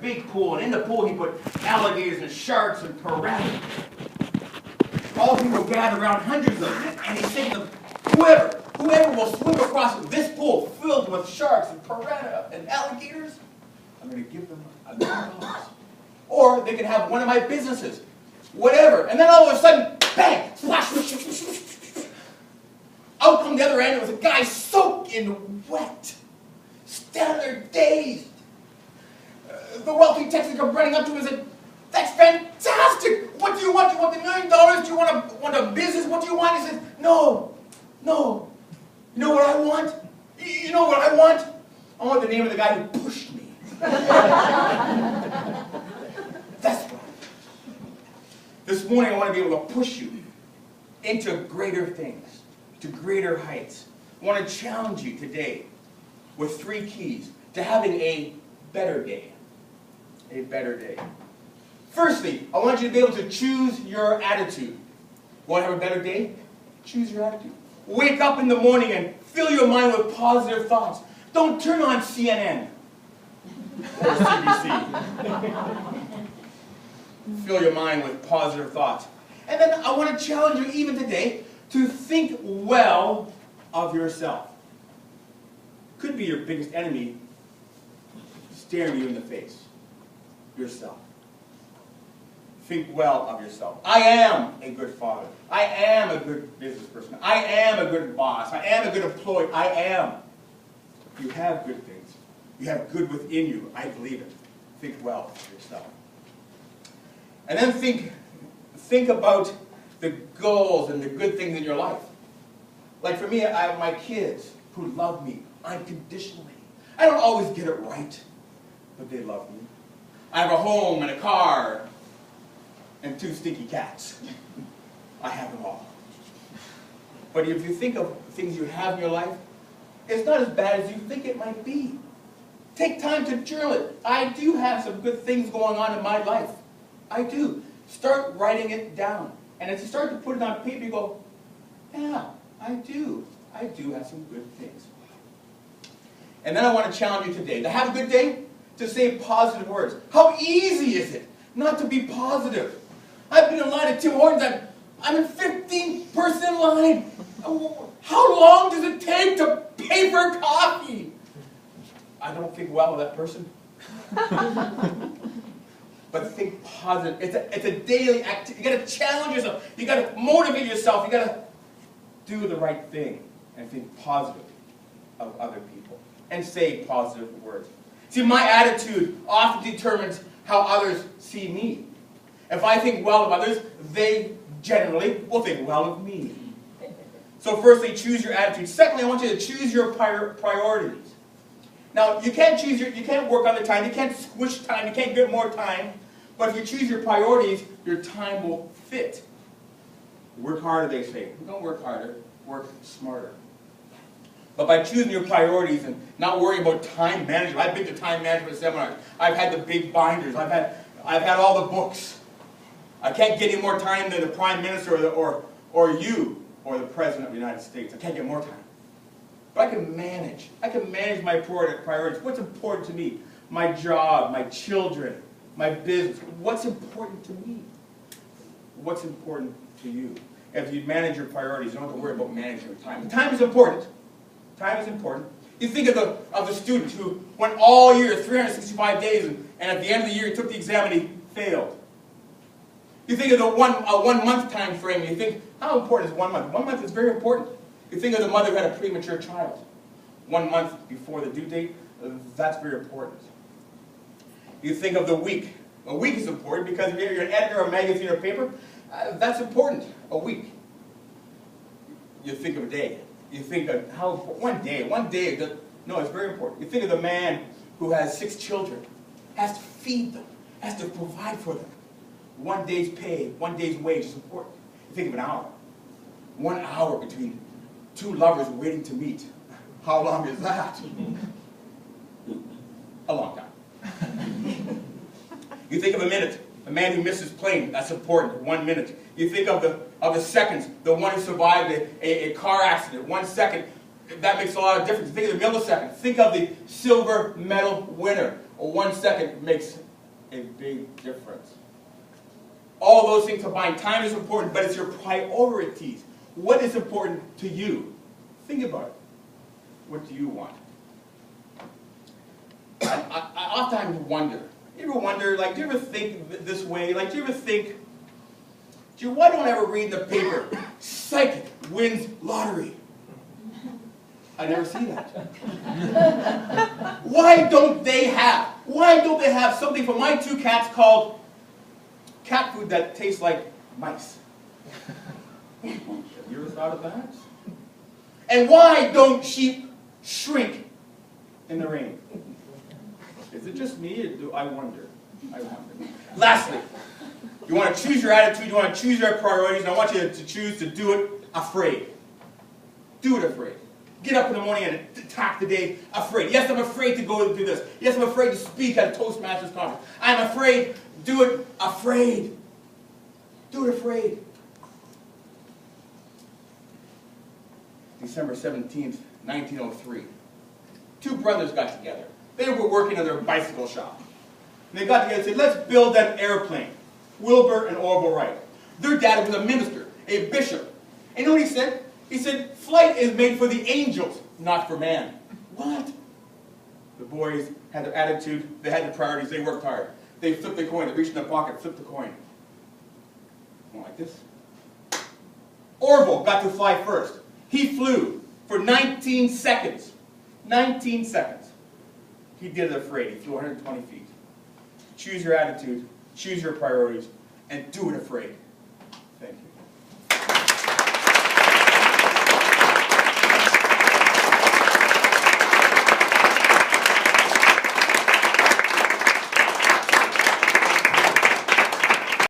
big pool, and in the pool he put alligators and sharks and piranhas. All people gather around, hundreds of them, and he's saying to them, whoever will swim across this pool filled with sharks and piranha and alligators, I'm going to give them $1,000,000. Or they can have one of my businesses, whatever. And then all of a sudden, bang, splash, out come the other end. It was a guy soaked in wet, standing there dazed. The wealthy Texan come running up to him and said, "That's fantastic! What do you want? Do you want the $1,000,000? Do you want a business? What do you want?" He said, No. You know what I want? You know what I want? I want the name of the guy who pushed me. That's right. This morning I want to be able to push you into greater things, to greater heights. I want to challenge you today with 3 keys to having a better day. A better day. Firstly, I want you to be able to choose your attitude. Want to have a better day? Choose your attitude. Wake up in the morning and fill your mind with positive thoughts. Don't turn on CNN or CBC. Fill your mind with positive thoughts. And then I want to challenge you even today to think well of yourself. Could be your biggest enemy staring you in the face. Yourself. Think well of yourself. I am a good father. I am a good business person. I am a good boss. I am a good employee. I am. You have good things. You have good within you. I believe it. Think well of yourself. And then think about the goals and the good things in your life. Like for me, I have my kids who love me unconditionally. I don't always get it right, but they love me. I have a home and a car and 2 stinky cats. I have them all. But if you think of things you have in your life, it's not as bad as you think it might be. Take time to journal it. I do have some good things going on in my life. I do. Start writing it down. And as you start to put it on paper, you go, yeah, I do. I do have some good things. And then I want to challenge you today to have a good day, to say positive words. How easy is it not to be positive? I've been in line at Tim Hortons. I'm in 15th person line. How long does it take to pay for coffee? I don't think well of that person. But think positive. It's a daily activity. You got to challenge yourself. You got to motivate yourself. You got to do the right thing and think positive of other people and say positive words. See, my attitude often determines how others see me. If I think well of others, they generally will think well of me. So firstly, choose your attitude. Secondly, I want you to choose your priorities. Now, you can't work on the time, you can't squish time, you can't get more time. But if you choose your priorities, your time will fit. Work harder, they say. Don't work harder, work smarter. But by choosing your priorities and not worrying about time management, I've been to time management seminars. I've had the big binders. I've had all the books. I can't get any more time than the Prime Minister or you or the President of the United States. I can't get more time. But I can manage. I can manage my priorities. What's important to me? My job, my children, my business. What's important to me? What's important to you? If you manage your priorities, you don't have to worry about managing your time. Time is important. Time is important. You think of the student who went all year, 365 days, and at the end of the year he took the exam and he failed. You think of the one month time frame, and you think, how important is 1 month? 1 month is very important. You think of the mother who had a premature child. 1 month before the due date, that's very important. You think of the week. A week is important because if you're an editor of a magazine or paper, that's important, a week. You think of a day. You think of how important, one day, no, it's very important. You think of the man who has 6 children, has to feed them, has to provide for them. 1 day's pay, 1 day's wage is important. You think of an hour. 1 hour between 2 lovers waiting to meet. How long is that? A long time. You think of a minute. A man who missed his plane, that's important, 1 minute. You think of the seconds, the one who survived a car accident, 1 second, that makes a lot of difference. Think of the millisecond. Think of the silver medal winner. 1 second makes a big difference. All those things combined. Time is important, but it's your priorities. What is important to you? Think about it. What do you want? I oftentimes wonder. You ever wonder, like, do you ever think this way? Like, do you ever think, why don't I ever read in the paper, psychic wins lottery? I never see that. Why don't they have something for my two cats called cat food that tastes like mice? Have you ever thought of that? And why don't sheep shrink in the rain? Is it just me, or do I wonder? I wonder. Lastly, you want to choose your attitude, you want to choose your priorities, and I want you to choose to do it afraid. Do it afraid. Get up in the morning and attack the day afraid. Yes, I'm afraid to go and do this. Yes, I'm afraid to speak at a Toastmasters conference. I'm afraid. Do it afraid. Do it afraid. December 17th, 1903. Two brothers got together. They were working in their bicycle shop. And they got together and said, let's build an airplane. Wilbur and Orville Wright. Their dad was a minister, a bishop. And you know what he said? He said, flight is made for the angels, not for man. What? The boys had their attitude, they had their priorities, they worked hard. They flipped the coin, they reached in their pocket, flipped the coin. More like this. Orville got to fly first. He flew for 19 seconds. 19 seconds. He did it afraid. He flew 120 feet. Choose your attitude, choose your priorities, and do it afraid. Thank you.